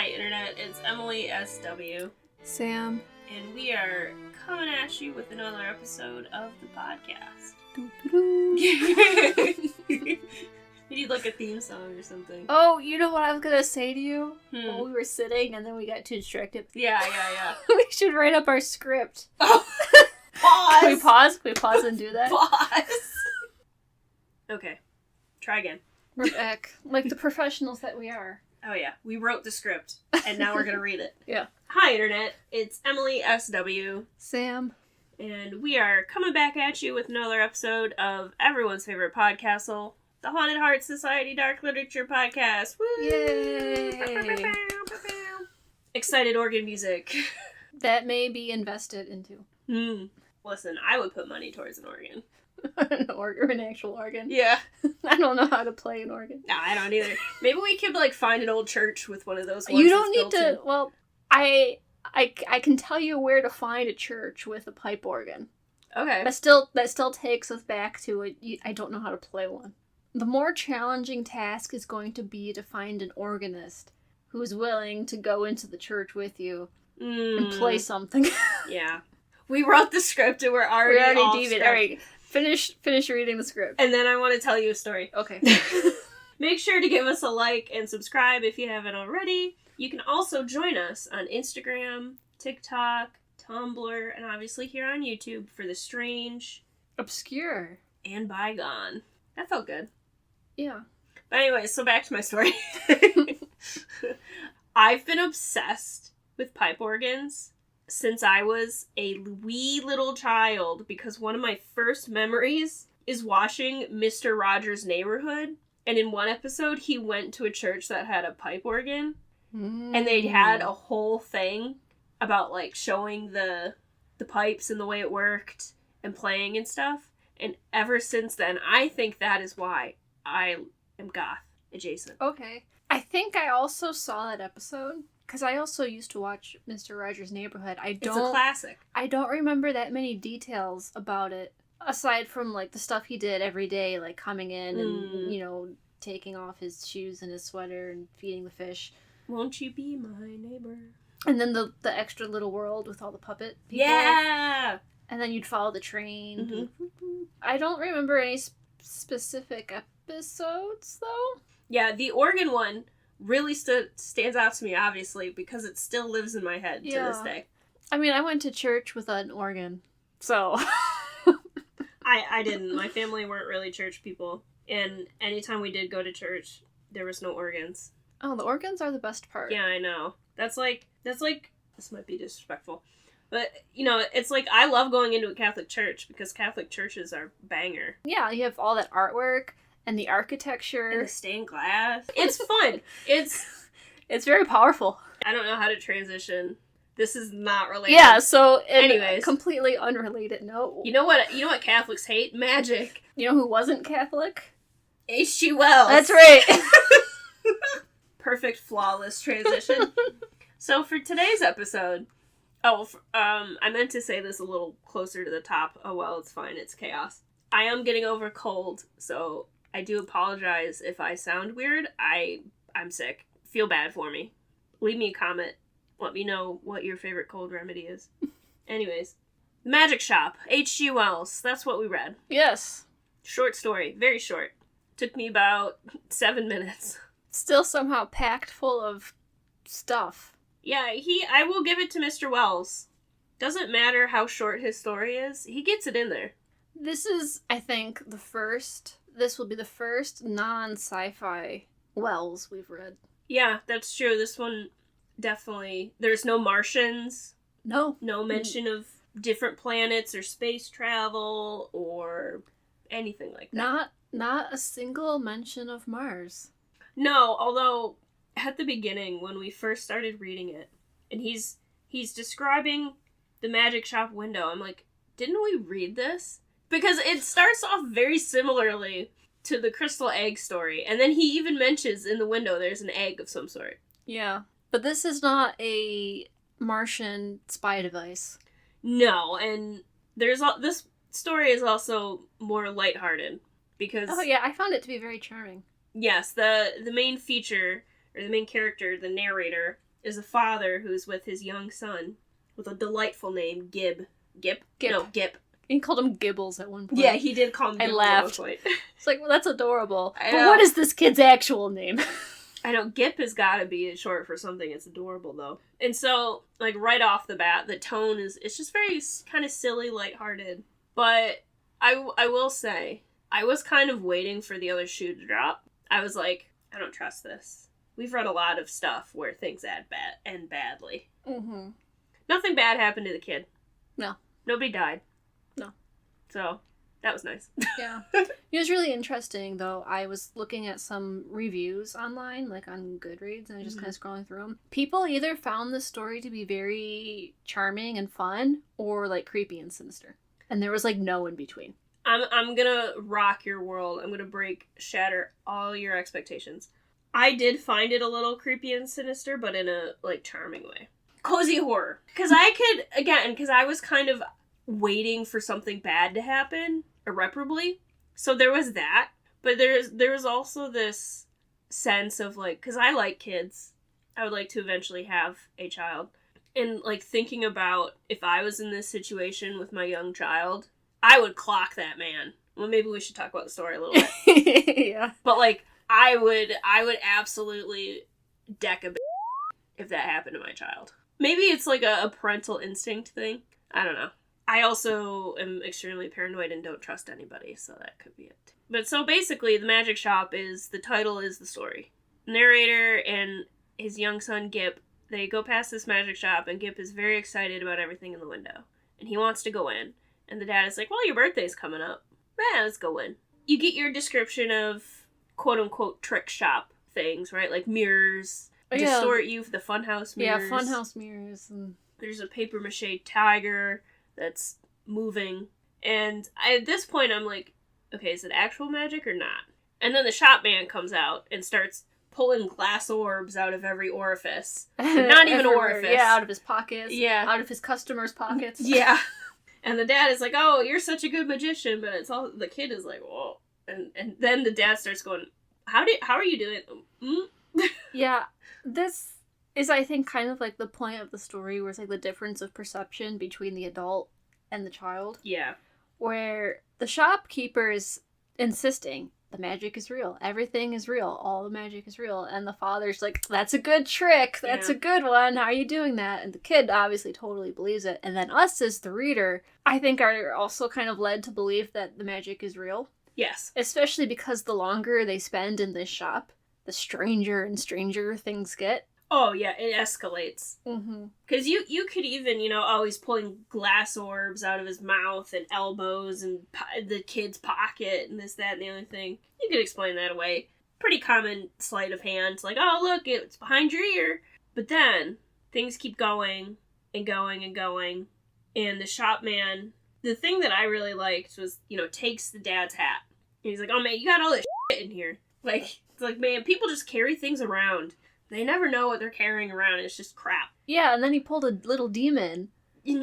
Hi, Internet. It's Emily SW. Sam. And we are coming at you with another episode of the podcast. We need like a theme song or something. Oh, you know what I was gonna say to you? While we were sitting and then we got too distracted. Yeah. We should write up our script. Oh, pause! Can we pause? Can we pause and do that? Pause! Okay. Try again. We're back. Like the professionals that we are. Oh yeah, we wrote the script, and now we're gonna read it. Yeah. Hi, Internet. It's Emily SW. Sam. And we are coming back at you with another episode of everyone's favorite podcastle, the Haunted Heart Society Dark Literature Podcast. Woo! Yay! Excited organ music. That may be invested into. Listen, I would put money towards an organ. An actual organ. Yeah. I don't know how to play an organ. No, I don't either. Maybe we could, find an old church with one of those ones. You don't need to... Well, I can tell you where to find a church with a pipe organ. Okay. That still takes us back to I don't know how to play one. The more challenging task is going to be to find an organist who's willing to go into the church with you and play something. Yeah. We wrote the script and we're already off script. All right. Finish reading the script. And then I want to tell you a story. Okay. Make sure to give us a like and subscribe if you haven't already. You can also join us on Instagram, TikTok, Tumblr, and obviously here on YouTube for the strange, obscure, and bygone. That felt good. Yeah. But anyway, so back to my story. I've been obsessed with pipe organs since I was a wee little child, because one of my first memories is watching Mr. Rogers' Neighborhood, and in one episode he went to a church that had a pipe organ, and they had a whole thing about showing the pipes and the way it worked and playing and stuff, and ever since then I think that is why I am goth adjacent. Okay. I think I also saw that episode. Because I also used to watch Mr. Rogers' Neighborhood. It's a classic. I don't remember that many details about it, aside from, the stuff he did every day, coming in and, taking off his shoes and his sweater and feeding the fish. Won't you be my neighbor? And then the extra little world with all the puppet people. Yeah! And then you'd follow the train. Mm-hmm. I don't remember any specific episodes, though. Yeah, the organ one really stands out to me, obviously, because it still lives in my head to this day. I mean, I went to church with an organ, so... I didn't. My family weren't really church people, and anytime we did go to church, there was no organs. Oh, the organs are the best part. Yeah, I know. That's like, this might be disrespectful, but, it's I love going into a Catholic church, because Catholic churches are banger. Yeah, you have all that artwork, and the architecture. And the stained glass. It's fun. It's very powerful. I don't know how to transition. This is not related. Yeah, so anyways, completely unrelated note. You know what Catholics hate? Magic. You know who wasn't Catholic? H.G. Wells. That's right. Perfect, flawless transition. So for today's episode, I meant to say this a little closer to the top. Oh well, it's fine. It's chaos. I am getting over cold, so I do apologize if I sound weird. I'm sick. Feel bad for me. Leave me a comment. Let me know what your favorite cold remedy is. Anyways, The Magic Shop, H.G. Wells. That's what we read. Yes. Short story. Very short. Took me about 7 minutes. Still somehow packed full of stuff. Yeah, I will give it to Mr. Wells. Doesn't matter how short his story is, he gets it in there. This is, I think, this will be the first non-sci-fi Wells we've read. Yeah, that's true. This one, definitely. There's no Martians. No. No mention of different planets or space travel or anything like that. Not a single mention of Mars. No, although at the beginning, when we first started reading it, and he's describing the magic shop window, I'm like, didn't we read this? Because it starts off very similarly to the crystal egg story. And then he even mentions in the window there's an egg of some sort. Yeah. But this is not a Martian spy device. No, and this story is also more lighthearted. Because... Oh yeah, I found it to be very charming. Yes, the main feature, or the main character, the narrator, is a father who's with his young son with a delightful name, Gib. Gip? Gip. No, Gip. He called him Gibbles at one point. Yeah, he did call him I Gibbles laughed. at one point. It's like, well, that's adorable. I But know. what is this kid's actual name? I know, Gip has got to be short for something. It's adorable, though. And so, like, right off the bat, the tone it's just very kind of silly, lighthearted. But I will say, I was kind of waiting for the other shoe to drop. I was like, I don't trust this. We've read a lot of stuff where things end badly. Mm-hmm. Nothing bad happened to the kid. No. Nobody died. No. So, that was nice. Yeah. It was really interesting, though. I was looking at some reviews online, like on Goodreads, and I was just kind of scrolling through them. People either found the story to be very charming and fun, or, like, creepy and sinister. And there was, like, no in between. I'm gonna rock your world. I'm gonna shatter all your expectations. I did find it a little creepy and sinister, but in a, like, charming way. Cozy horror. Because I was kind of waiting for something bad to happen, irreparably. So there was that. But there was also this sense of, like, because I like kids. I would like to eventually have a child. And, like, thinking about if I was in this situation with my young child, I would clock that man. Well, maybe we should talk about the story a little bit. Yeah. But, like, I would absolutely deck a bitch if that happened to my child. Maybe it's like a parental instinct thing. I don't know. I also am extremely paranoid and don't trust anybody, so that could be it. But so basically, the magic shop the title is the story. Narrator and his young son, Gip, they go past this magic shop, and Gip is very excited about everything in the window. And he wants to go in. And the dad is like, well, your birthday's coming up. Let's go in. You get your description of quote-unquote trick shop things, right? Like mirrors, distort you for the funhouse mirrors. Yeah, funhouse mirrors. And there's a papier-mâché tiger that's moving. And at this point, I'm like, okay, is it actual magic or not? And then the shop man comes out and starts pulling glass orbs out of every orifice. Not even orifice. Yeah, out of his pockets. Yeah. Out of his customers' pockets. Yeah. And the dad is like, oh, you're such a good magician, but the kid is like, whoa. And then the dad starts going, how are you doing? Yeah, this is, I think, kind of like the point of the story, where it's like the difference of perception between the adult and the child. Yeah. Where the shopkeeper is insisting the magic is real. Everything is real. All the magic is real. And the father's like, that's a good trick. That's a good one. How are you doing that? And the kid obviously totally believes it. And then us as the reader, I think, are also kind of led to believe that the magic is real. Yes. Especially because the longer they spend in this shop, the stranger and stranger things get. Oh, yeah, it escalates. Mm-hmm. Because you could even, he's pulling glass orbs out of his mouth and elbows and the kid's pocket and this, that, and the other thing. You could explain that away. Pretty common sleight of hand. Like, oh, look, it's behind your ear. But then, things keep going and going and going. And the shop man, the thing that I really liked was, takes the dad's hat. And he's like, oh, man, you got all this shit in here. Like, it's like, man, people just carry things around. They never know what they're carrying around. It's just crap. Yeah, and then he pulled a little demon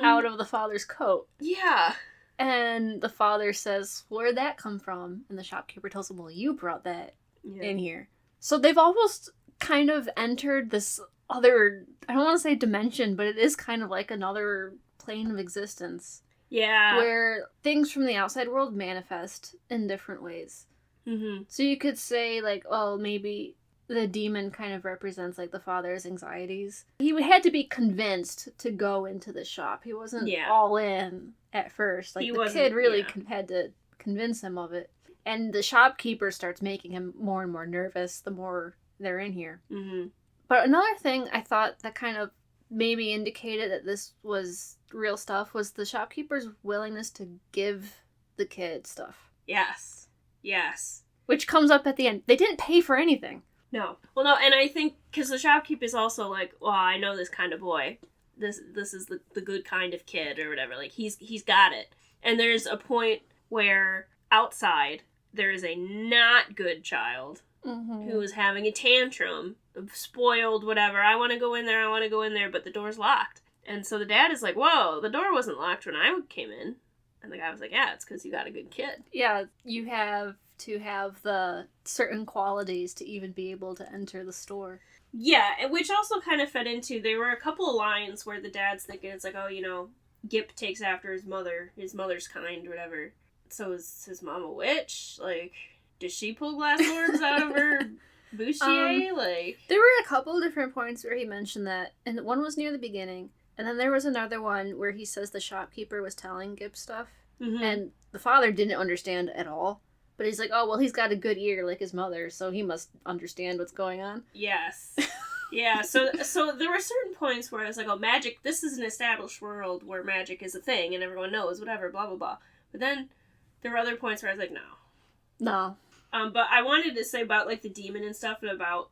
out of the father's coat. Yeah. And the father says, where'd that come from? And the shopkeeper tells him, well, you brought that in here. So they've almost kind of entered this other, I don't want to say dimension, but it is kind of like another plane of existence. Yeah. Where things from the outside world manifest in different ways. Mm-hmm. So you could say, like, well, maybe the demon kind of represents, like, the father's anxieties. He had to be convinced to go into the shop. He wasn't all in at first. Like, the kid really had to convince him of it. And the shopkeeper starts making him more and more nervous the more they're in here. Mm-hmm. But another thing I thought that kind of maybe indicated that this was real stuff was the shopkeeper's willingness to give the kid stuff. Yes. Yes. Which comes up at the end. They didn't pay for anything. No. Well, no, and I think, because the shopkeeper's also like, well, I know this kind of boy. This is the good kind of kid, or whatever. Like, he's got it. And there's a point where outside, there is a not good child who is having a tantrum, spoiled, whatever. I want to go in there, but the door's locked. And so the dad is like, whoa, the door wasn't locked when I came in. And the guy was like, yeah, it's because you got a good kid. Yeah, you have to have the certain qualities to even be able to enter the store. Yeah, which also kind of fed into, there were a couple of lines where the dad's thinking, it's like, oh, you know, Gip takes after his mother's kind, or whatever. So is his mom a witch? Like, does she pull glass orbs out of her bustier? There were a couple of different points where he mentioned that, and one was near the beginning, and then there was another one where he says the shopkeeper was telling Gip stuff, and the father didn't understand at all. But he's like, oh, well, he's got a good ear like his mother, so he must understand what's going on. Yes. Yeah, so there were certain points where I was like, oh, magic, this is an established world where magic is a thing and everyone knows, whatever, blah, blah, blah. But then there were other points where I was like, no. No. But I wanted to say about, like, the demon and stuff, and about,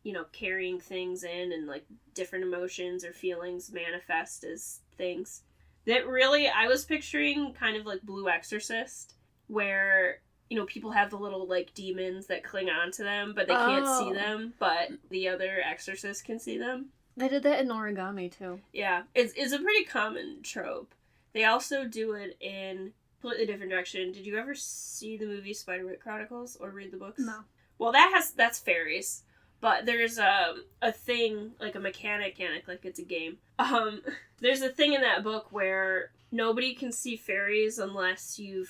you know, carrying things in, and, like, different emotions or feelings manifest as things. That really, I was picturing kind of like Blue Exorcist, where, you know, people have the little, like, demons that cling on to them, but they can't see them, but the other exorcist can see them. They did that in Origami, too. Yeah. It's a pretty common trope. They also do it in completely different direction. Did you ever see the movie Spiderwick Chronicles, or read the books? No. Well, that's fairies. But there's a thing, like a mechanic, like it's a game. There's a thing in that book where nobody can see fairies unless you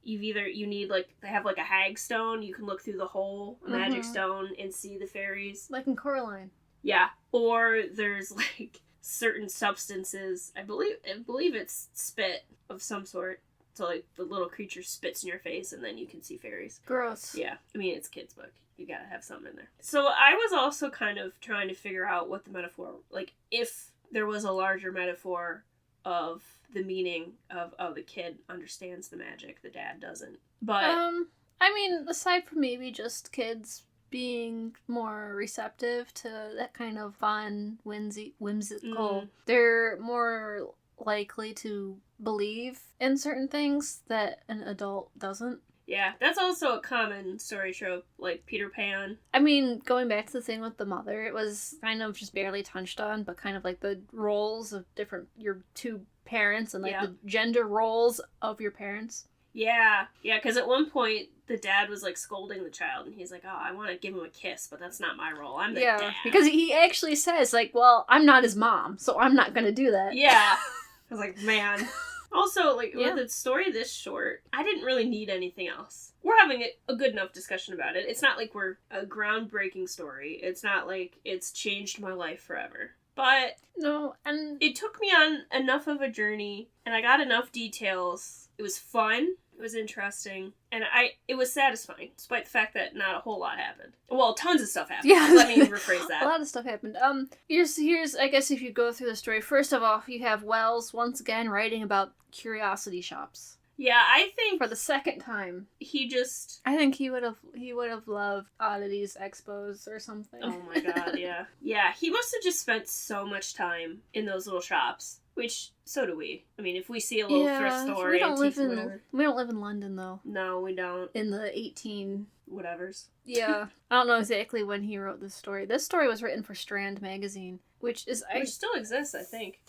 need, like, they have, like, a hag stone. You can look through the hole, a magic stone, and see the fairies. Like in Coraline. Yeah. Or there's, like, certain substances. I believe it's spit of some sort. So, like, the little creature spits in your face, and then you can see fairies. Gross. Yeah. I mean, it's a kid's book. You gotta have something in there. So I was also kind of trying to figure out what the metaphor, like, if there was a larger metaphor of the meaning of the kid understands the magic, the dad doesn't. But I mean, aside from maybe just kids being more receptive to that kind of fun, whimsical, they're more likely to believe in certain things that an adult doesn't. Yeah, that's also a common story trope, like Peter Pan. I mean, going back to the thing with the mother, it was kind of just barely touched on, but kind of like the roles of your two parents, and, like, the gender roles of your parents. Yeah, because at one point, the dad was, like, scolding the child, and he's like, oh, I want to give him a kiss, but that's not my role. I'm the dad. Because he actually says, like, well, I'm not his mom, so I'm not going to do that. Yeah. I was like, man. Also, like, with the story this short, I didn't really need anything else. We're having a good enough discussion about it. It's not like we're a groundbreaking story. It's not like it's changed my life forever. But no, and it took me on enough of a journey, and I got enough details. It was fun. It was interesting, and it was satisfying, despite the fact that not a whole lot happened. Well, tons of stuff happened. Yeah. Let me rephrase that. A lot of stuff happened. Here's I guess if you go through the story, first of all, you have Wells once again writing about curiosity shops. Yeah, I think for the second time, I think he would have loved Oddities Expos or something. Oh my god, yeah. Yeah, he must have just spent so much time in those little shops. Which, so do we. I mean, if we see a little thrift store, we don't live in London, though. No, we don't. In the 18... whatevers. Yeah. I don't know exactly when he wrote this story. This story was written for Strand magazine, which still exists, I think.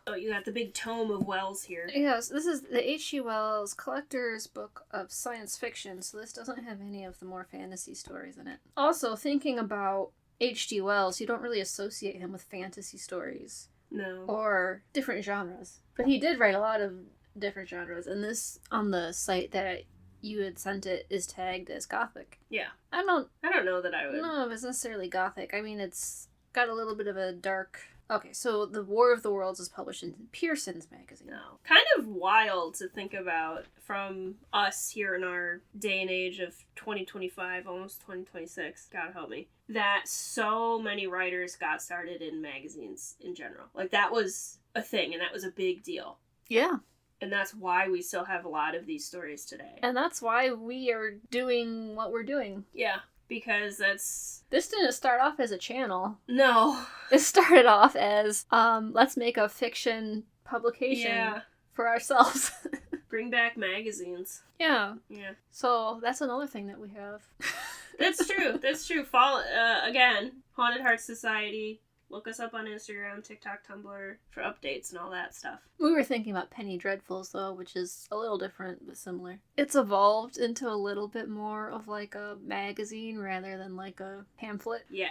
Oh, you got the big tome of Wells here. Yes, this is the H.G. Wells Collector's Book of Science Fiction, so this doesn't have any of the more fantasy stories in it. Also, thinking about H.G. Wells, you don't really associate him with fantasy stories. No. Or different genres. But he did write a lot of different genres, and this, on the site that you had sent it, is tagged as Gothic. Yeah. I don't know that I would. No, it's necessarily Gothic. I mean, it's got a little bit of a dark... Okay, so The War of the Worlds is published in Pearson's magazine. No. Kind of wild to think about from us here in our day and age of 2025, almost 2026, God help me, that so many writers got started in magazines in general. Like, that was a thing, and that was a big deal. Yeah. And that's why we still have a lot of these stories today. And that's why we are doing what we're doing. Yeah. Because This didn't start off as a channel. No. It started off as, let's make a fiction publication for ourselves. Bring back magazines. Yeah. Yeah. So, that's another thing that we have. That's true. Again, Haunted Heart Society, Look us up on Instagram, TikTok, Tumblr for updates and all that stuff. We were thinking about Penny Dreadfuls, though, which is a little different but similar. It's evolved into a little bit more of like a magazine rather than like a pamphlet. Yeah,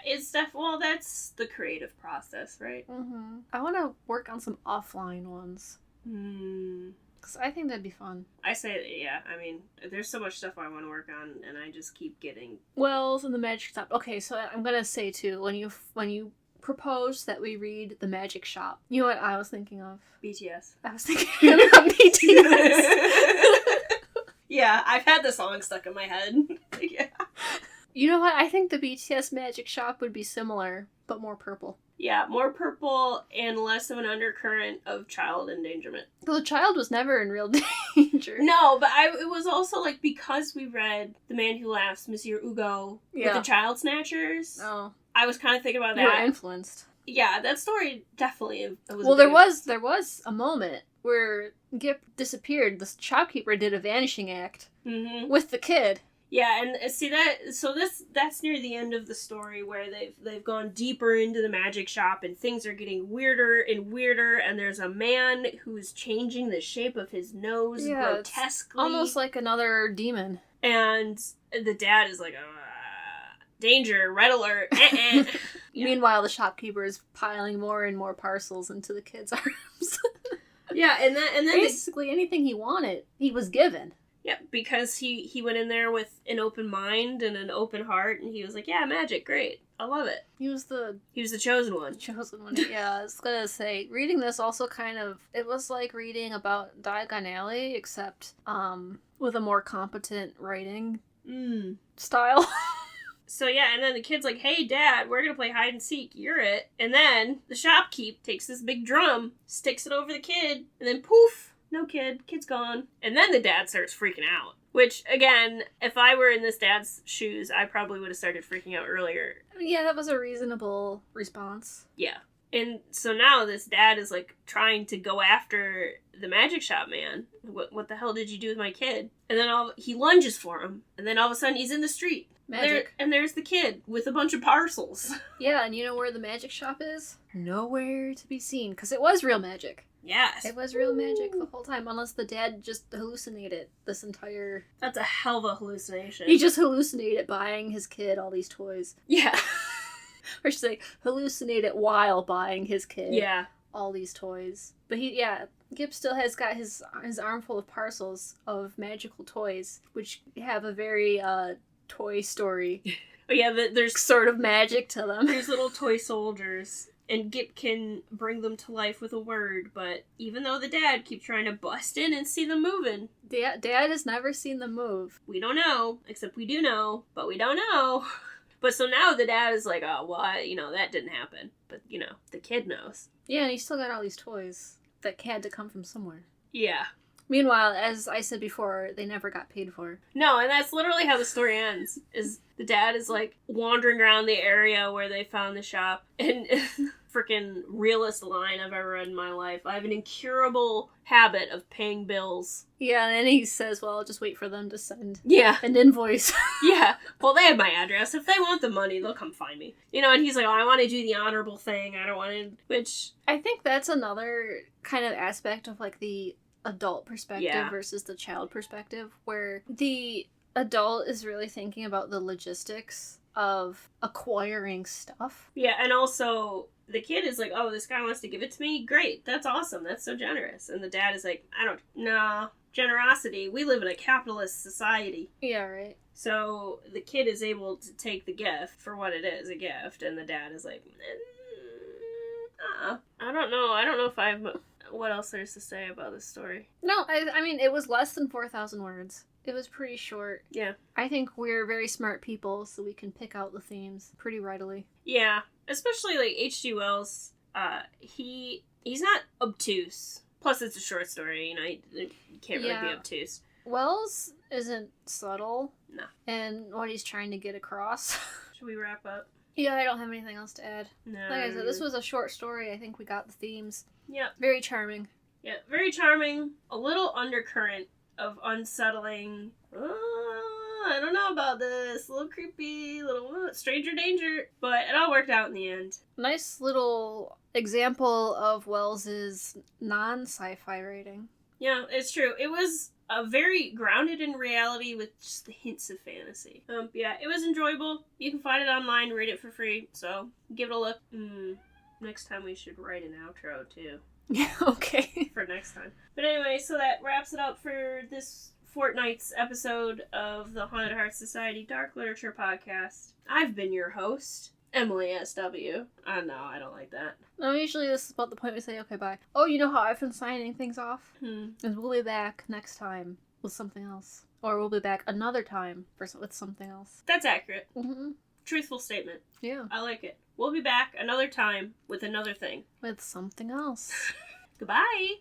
well, that's the creative process, right? Mm-hmm. I want to work on some offline ones. Because I think that'd be fun. I say, yeah, I mean, there's so much stuff I want to work on, and I just keep getting... Wells and the Magic Shop. Okay, so I'm going to say, too, when you proposed that we read The Magic Shop, you know what I was thinking of? BTS. I was thinking about BTS. Yeah, I've had the song stuck in my head. Yeah. You know what? I think the BTS Magic Shop would be similar, but more purple. Yeah, more purple and less of an undercurrent of child endangerment. Well, the child was never in real danger. No, but it was also like because we read The Man Who Laughs, Monsieur Hugo, with the child snatchers. Oh. I was kind of thinking about that. You were influenced. Yeah, that story definitely was. Well, there was a moment where Gip disappeared. The shopkeeper did a vanishing act with the kid. Yeah, and see that. So that's near the end of the story where they've gone deeper into the magic shop and things are getting weirder and weirder. And there's a man who's changing the shape of his nose grotesquely, almost like another demon. And the dad is like, danger, red alert. Yeah. Meanwhile, the shopkeeper is piling more and more parcels into the kid's arms. Yeah, and then basically anything he wanted, he was given. Yeah, because he went in there with an open mind and an open heart, and he was like, yeah, magic, great. I love it. He was the chosen one. Chosen one, yeah. I was gonna say, reading this also it was like reading about Diagon Alley, except with a more competent writing style. So yeah, and then the kid's like, hey, Dad, we're gonna play hide and seek. You're it. And then the shopkeep takes this big drum, sticks it over the kid, and then poof, no kid. Kid's gone. And then the dad starts freaking out. Which, again, if I were in this dad's shoes, I probably would have started freaking out earlier. Yeah, that was a reasonable response. Yeah. And so now this dad is, like, trying to go after the magic shop man. What the hell did you do with my kid? And then he lunges for him. And then all of a sudden he's in the street. Magic. And there's the kid with a bunch of parcels. Yeah, and you know where the magic shop is? Nowhere to be seen, because it was real magic. Yes. It was real magic the whole time, unless the dad just hallucinated this entire... That's a hell of a hallucination. He just hallucinated buying his kid all these toys. Yeah. Or should say, hallucinated while buying his kid all these toys. But Gip still has got his armful of parcels of magical toys, which have a very Toy Story. Oh yeah, there's sort of magic to them. There's little toy soldiers, and Gip can bring them to life with a word, but even though the dad keeps trying to bust in and see them moving. Dad has never seen them move. We don't know, except we do know, but we don't know. But so now the dad is like, oh, well, that didn't happen. But, the kid knows. Yeah, and he's still got all these toys that had to come from somewhere. Yeah. Meanwhile, as I said before, they never got paid for. No, and that's literally how the story ends. Is the dad is like wandering around the area where they found the shop, and freaking realest line I've ever read in my life. I have an incurable habit of paying bills. Yeah, and then he says, well, I'll just wait for them to send an invoice. Yeah. Well, they have my address. If they want the money, they'll come find me. And he's like, oh, I want to do the honorable thing. I don't want to... Which... I think that's another kind of aspect of, like, the adult perspective versus the child perspective, where the adult is really thinking about the logistics of acquiring stuff. Yeah, and also... The kid is like, oh, this guy wants to give it to me? Great. That's awesome. That's so generous. And the dad is like, generosity. We live in a capitalist society. Yeah, right. So the kid is able to take the gift for what it is, a gift. And the dad is like, I don't know. I don't know if I have what else there's to say about this story. No, I mean, it was less than 4,000 words. It was pretty short. Yeah. I think we're very smart people, so we can pick out the themes pretty readily. Yeah. Especially, like, H.G. Wells, he's not obtuse. Plus, it's a short story, you can't really be obtuse. Wells isn't subtle. No. In what he's trying to get across. Should we wrap up? Yeah, I don't have anything else to add. No. Like I said, this was a short story. I think we got the themes. Yeah. Very charming. Yeah, very charming. A little undercurrent of unsettling... I don't know about this. A little creepy, stranger danger. But it all worked out in the end. Nice little example of Wells's non-sci-fi rating. Yeah, it's true. It was very grounded in reality with just the hints of fantasy. Yeah, it was enjoyable. You can find it online, read it for free, so give it a look. Next time we should write an outro, too. Yeah, okay. For next time. But anyway, so that wraps it up for this fortnight's episode of the Haunted Heart Society Dark Literature Podcast. I've been your host, Emily S.W. No, I don't like that. No, usually this is about the point we say, okay, bye. Oh, you know how I've been signing things off? And we'll be back next time with something else. Or we'll be back another time with something else. That's accurate. Mm-hmm. Truthful statement. Yeah. I like it. We'll be back another time with another thing. With something else. Goodbye!